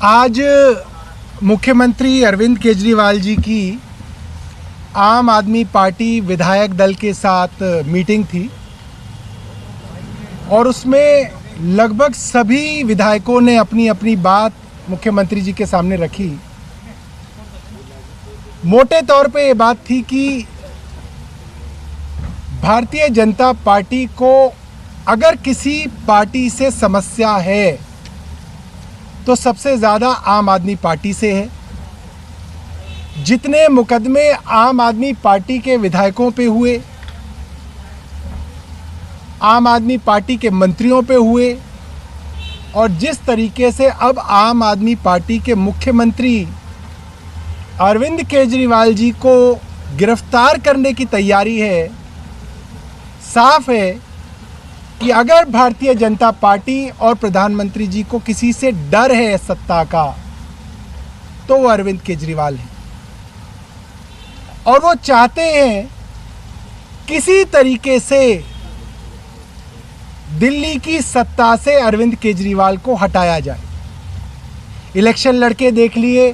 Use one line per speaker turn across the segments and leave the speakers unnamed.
आज मुख्यमंत्री अरविंद केजरीवाल जी की आम आदमी पार्टी विधायक दल के साथ मीटिंग थी और उसमें लगभग सभी विधायकों ने अपनी अपनी बात मुख्यमंत्री जी के सामने रखी। मोटे तौर पे ये बात थी कि भारतीय जनता पार्टी को अगर किसी पार्टी से समस्या है तो सबसे ज़्यादा आम आदमी पार्टी से है। जितने मुकदमे आम आदमी पार्टी के विधायकों पे हुए, आम आदमी पार्टी के मंत्रियों पे हुए और जिस तरीके से अब आम आदमी पार्टी के मुख्यमंत्री अरविंद केजरीवाल जी को गिरफ्तार करने की तैयारी है, साफ है कि अगर भारतीय जनता पार्टी और प्रधानमंत्री जी को किसी से डर है सत्ता का तो वो अरविंद केजरीवाल है और वो चाहते हैं किसी तरीके से दिल्ली की सत्ता से अरविंद केजरीवाल को हटाया जाए। इलेक्शन लड़के देख लिए,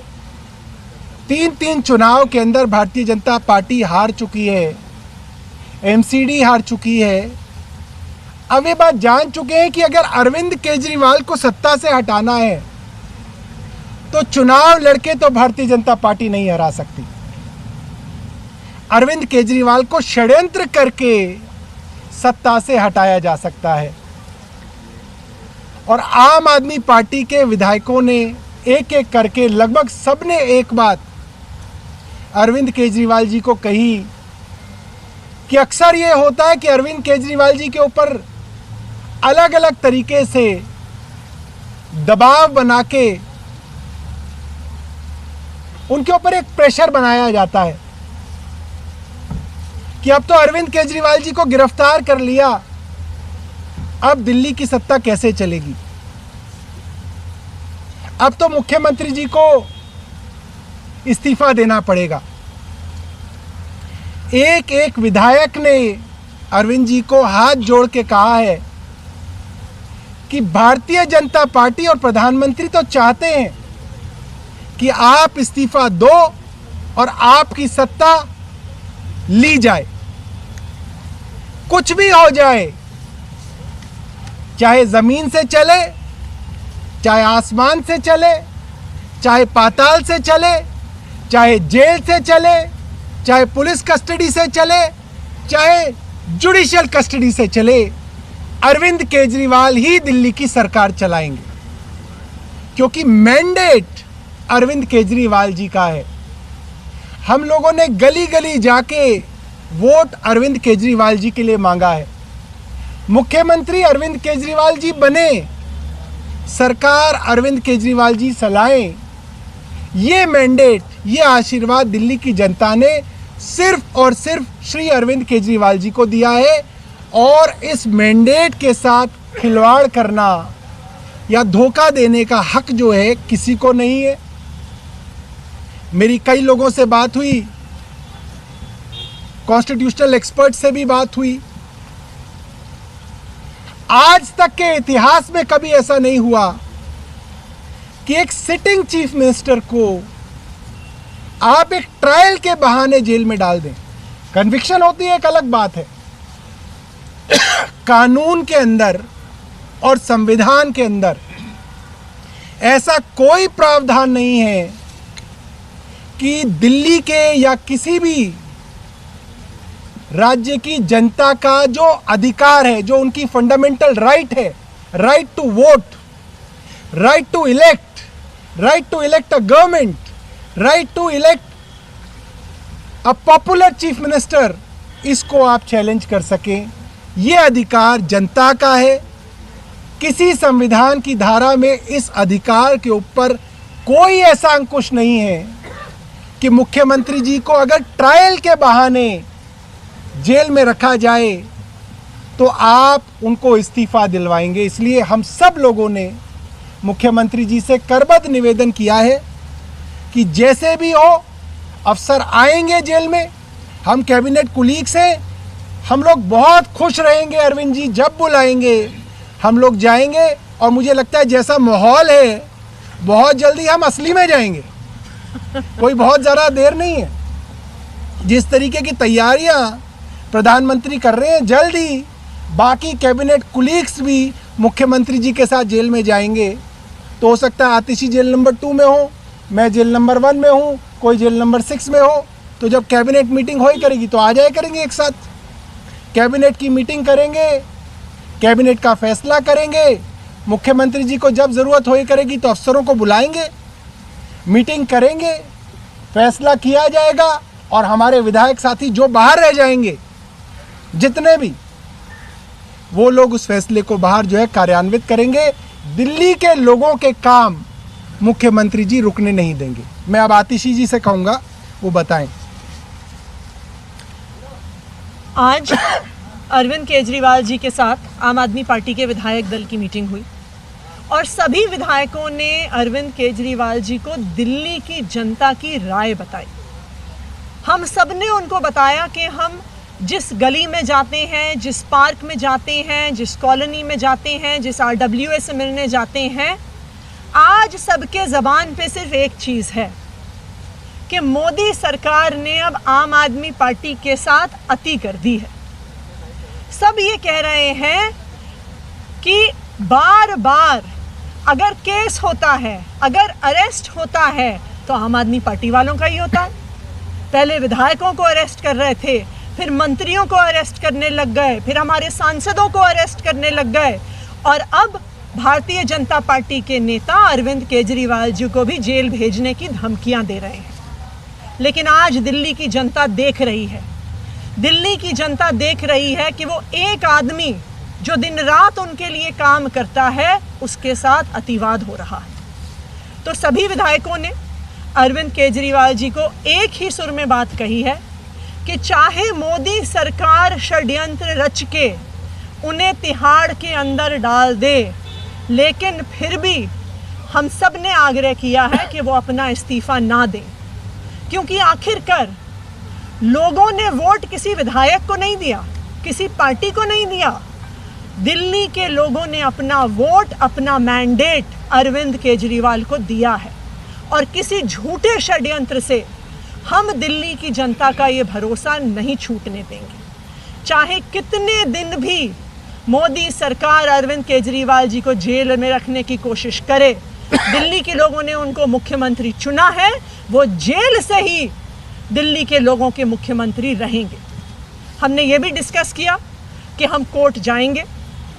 तीन चुनाव के अंदर भारतीय जनता पार्टी हार चुकी है, एमसीडी हार चुकी है। अब ये बात जान चुके हैं कि अगर अरविंद केजरीवाल को सत्ता से हटाना है तो चुनाव लड़के तो भारतीय जनता पार्टी नहीं हरा सकती। अरविंद केजरीवाल को षड्यंत्र करके सत्ता से हटाया जा सकता है और आम आदमी पार्टी के विधायकों ने एक एक करके लगभग सबने एक बात अरविंद केजरीवाल जी को कही कि अक्सर ये होता है कि अरविंद केजरीवाल जी के ऊपर अलग अलग तरीके से दबाव बना के उनके ऊपर एक प्रेशर बनाया जाता है कि अब तो अरविंद केजरीवाल जी को गिरफ्तार कर लिया, अब दिल्ली की सत्ता कैसे चलेगी। अब तो मुख्यमंत्री जी को इस्तीफा देना पड़ेगा। एक एक विधायक ने अरविंद जी को हाथ जोड़ के कहा है कि भारतीय जनता पार्टी और प्रधानमंत्री तो चाहते हैं कि आप इस्तीफा दो और आपकी सत्ता ली जाए, कुछ भी हो जाए, चाहे जमीन से चले, चाहे आसमान से चले, चाहे पाताल से चले, चाहे जेल से चले, चाहे पुलिस कस्टडी से चले, चाहे जुडिशियल कस्टडी से चले, अरविंद केजरीवाल ही दिल्ली की सरकार चलाएंगे क्योंकि मैंडेट अरविंद केजरीवाल जी का है। हम लोगों ने गली गली जाके वोट अरविंद केजरीवाल जी के लिए मांगा है। मुख्यमंत्री अरविंद केजरीवाल जी बने, सरकार अरविंद केजरीवाल जी चलाएं, ये मैंडेट, ये आशीर्वाद दिल्ली की जनता ने सिर्फ और सिर्फ श्री अरविंद केजरीवाल जी को दिया है और इस मैंडेट के साथ खिलवाड़ करना या धोखा देने का हक जो है किसी को नहीं है। मेरी कई लोगों से बात हुई, कॉन्स्टिट्यूशनल एक्सपर्ट से भी बात हुई। आज तक के इतिहास में कभी ऐसा नहीं हुआ कि एक सिटिंग चीफ मिनिस्टर को आप एक ट्रायल के बहाने जेल में डाल दें। कन्विक्शन होती है एक अलग बात है, कानून के अंदर और संविधान के अंदर ऐसा कोई प्रावधान नहीं है कि दिल्ली के या किसी भी राज्य की जनता का जो अधिकार है, जो उनकी फंडामेंटल राइट है, right to vote, right to elect a government, right to elect a popular chief minister, इसको आप चैलेंज कर सकें। ये अधिकार जनता का है। किसी संविधान की धारा में इस अधिकार के ऊपर कोई ऐसा अंकुश नहीं है कि मुख्यमंत्री जी को अगर ट्रायल के बहाने जेल में रखा जाए तो आप उनको इस्तीफा दिलवाएंगे। इसलिए हम सब लोगों ने मुख्यमंत्री जी से करबद्ध निवेदन किया है कि जैसे भी हो अफसर आएंगे जेल में, हम कैबिनेट कुलीग्स हैं, हम लोग बहुत खुश रहेंगे। अरविंद जी जब बुलाएंगे हम लोग जाएंगे और मुझे लगता है जैसा माहौल है बहुत जल्दी हम असली में जाएंगे, कोई बहुत ज़्यादा देर नहीं है। जिस तरीके की तैयारियां प्रधानमंत्री कर रहे हैं, जल्दी बाकी कैबिनेट कुलीग्स भी मुख्यमंत्री जी के साथ जेल में जाएंगे। तो हो सकता है आतिशी जेल नंबर 2 में हो, मैं जेल नंबर 1 में हूँ, कोई जेल नंबर 6 में हो। तो जब कैबिनेट मीटिंग हो ही करेगी तो आ जाए करेंगे एक साथ, कैबिनेट की मीटिंग करेंगे, कैबिनेट का फैसला करेंगे। मुख्यमंत्री जी को जब ज़रूरत हो ही करेगी तो अफसरों को बुलाएंगे, मीटिंग करेंगे, फैसला किया जाएगा और हमारे विधायक साथी जो बाहर रह जाएंगे, जितने भी, वो लोग उस फैसले को बाहर जो है कार्यान्वित करेंगे। दिल्ली के लोगों के काम मुख्यमंत्री जी रुकने नहीं देंगे। मैं अब आतिशी जी से कहूँगा वो बताएं।
आज अरविंद केजरीवाल जी के साथ आम आदमी पार्टी के विधायक दल की मीटिंग हुई और सभी विधायकों ने अरविंद केजरीवाल जी को दिल्ली की जनता की राय बताई। हम सब ने उनको बताया कि हम जिस गली में जाते हैं, जिस पार्क में जाते हैं, जिस कॉलोनी में जाते हैं, जिस RWA से मिलने जाते हैं, आज सबके ज़बान पे सिर्फ एक चीज़ है कि मोदी सरकार ने अब आम आदमी पार्टी के साथ अति कर दी है। सब ये कह रहे हैं कि बार बार अगर केस होता है, अगर अरेस्ट होता है तो आम आदमी पार्टी वालों का ही होता है। पहले विधायकों को अरेस्ट कर रहे थे, फिर मंत्रियों को अरेस्ट करने लग गए, फिर हमारे सांसदों को अरेस्ट करने लग गए और अब भारतीय जनता पार्टी के नेता अरविंद केजरीवाल जी को भी जेल भेजने की धमकियां दे रहे हैं। लेकिन आज दिल्ली की जनता देख रही है, दिल्ली की जनता देख रही है कि वो एक आदमी जो दिन रात उनके लिए काम करता है, उसके साथ अतिवाद हो रहा है। तो सभी विधायकों ने अरविंद केजरीवाल जी को एक ही सुर में बात कही है कि चाहे मोदी सरकार षड्यंत्र रच के उन्हें तिहाड़ के अंदर डाल दे, लेकिन फिर भी हम सब ने आग्रह किया है कि वो अपना इस्तीफा ना दें, क्योंकि आखिरकार लोगों ने वोट किसी विधायक को नहीं दिया, किसी पार्टी को नहीं दिया। दिल्ली के लोगों ने अपना वोट, अपना मैंडेट अरविंद केजरीवाल को दिया है और किसी झूठे षड्यंत्र से हम दिल्ली की जनता का ये भरोसा नहीं छूटने देंगे। चाहे कितने दिन भी मोदी सरकार अरविंद केजरीवाल जी को जेल में रखने की कोशिश करे, दिल्ली के लोगों ने उनको मुख्यमंत्री चुना है, वो जेल से ही दिल्ली के लोगों के मुख्यमंत्री रहेंगे। हमने ये भी डिस्कस किया कि हम कोर्ट जाएंगे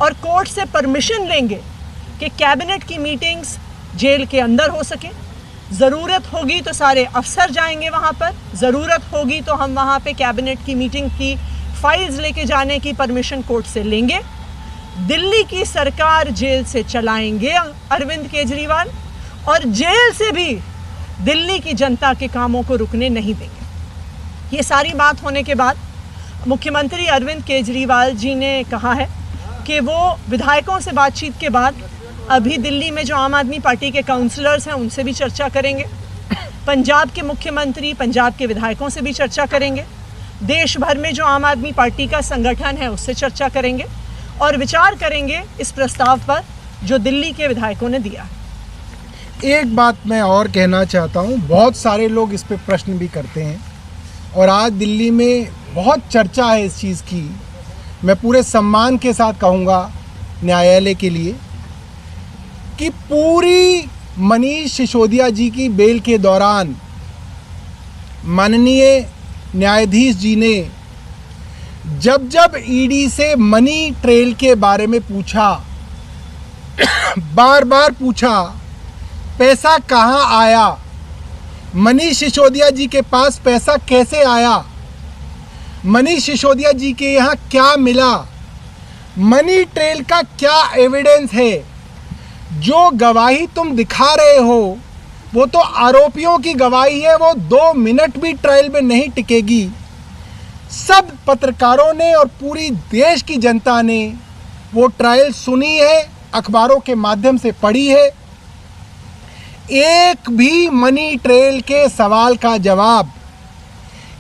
और कोर्ट से परमिशन लेंगे कि कैबिनेट की मीटिंग्स जेल के अंदर हो सके। ज़रूरत होगी तो सारे अफसर जाएंगे वहाँ पर, ज़रूरत होगी तो हम वहाँ पे कैबिनेट की मीटिंग की फाइल्स लेके जाने की परमिशन कोर्ट से लेंगे। दिल्ली की सरकार जेल से चलाएंगे अरविंद केजरीवाल और जेल से भी दिल्ली की जनता के कामों को रुकने नहीं देंगे। ये सारी बात होने के बाद मुख्यमंत्री अरविंद केजरीवाल जी ने कहा है कि वो विधायकों से बातचीत के बाद अभी दिल्ली में जो आम आदमी पार्टी के काउंसलर्स हैं उनसे भी चर्चा करेंगे, पंजाब के मुख्यमंत्री, पंजाब के विधायकों से भी चर्चा करेंगे, देश भर में जो आम आदमी पार्टी का संगठन है उससे चर्चा करेंगे और विचार करेंगे इस प्रस्ताव पर जो दिल्ली के विधायकों ने दिया।
एक बात मैं और कहना चाहता हूँ, बहुत सारे लोग इस पे प्रश्न भी करते हैं और आज दिल्ली में बहुत चर्चा है इस चीज़ की। मैं पूरे सम्मान के साथ कहूँगा न्यायालय के लिए कि पूरी मनीष सिसोदिया जी की बेल के दौरान माननीय न्यायाधीश जी ने जब जब ईडी से मनी ट्रेल के बारे में पूछा, बार बार पूछा, पैसा कहाँ आया, मनीष सिसोदिया जी के पास पैसा कैसे आया, मनीष सिसोदिया जी के यहाँ क्या मिला, मनी ट्रेल का क्या एविडेंस है, जो गवाही तुम दिखा रहे हो वो तो आरोपियों की गवाही है, वो 2 मिनट भी ट्रायल में नहीं टिकेगी। सब पत्रकारों ने और पूरी देश की जनता ने वो ट्रायल सुनी है, अखबारों के माध्यम से पढ़ी है। एक भी मनी ट्रेल के सवाल का जवाब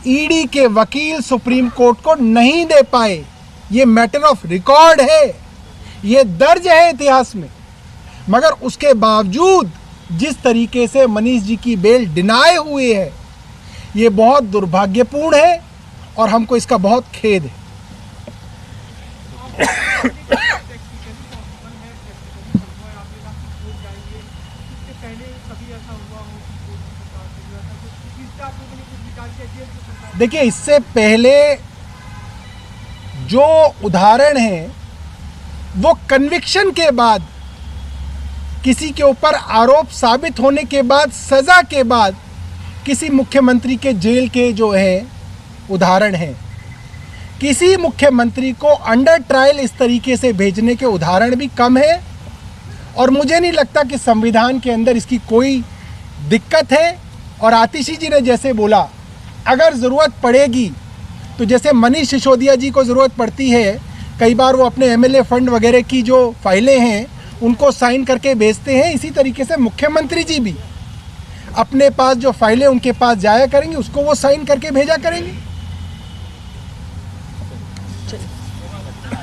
ईडी के वकील सुप्रीम कोर्ट को नहीं दे पाए। ये मैटर ऑफ रिकॉर्ड है, ये दर्ज है इतिहास में। मगर उसके बावजूद जिस तरीके से मनीष जी की बेल डिनाई हुई है, ये बहुत दुर्भाग्यपूर्ण है और हमको इसका बहुत खेद है। देखिए, इससे पहले जो उदाहरण है वो कन्विक्शन के बाद, किसी के ऊपर आरोप साबित होने के बाद, सजा के बाद किसी मुख्यमंत्री के जेल के जो है उदाहरण हैं। किसी मुख्यमंत्री को अंडर ट्रायल इस तरीके से भेजने के उदाहरण भी कम है और मुझे नहीं लगता कि संविधान के अंदर इसकी कोई दिक्कत है। और आतिशी जी ने जैसे बोला, अगर ज़रूरत पड़ेगी तो जैसे मनीष सिसोदिया जी को ज़रूरत पड़ती है, कई बार वो अपने एमएलए फंड वगैरह की जो फाइलें हैं उनको साइन करके भेजते हैं, इसी तरीके से मुख्यमंत्री जी भी अपने पास जो फाइलें उनके पास जाया करेंगे उसको वो साइन करके भेजा करेंगे।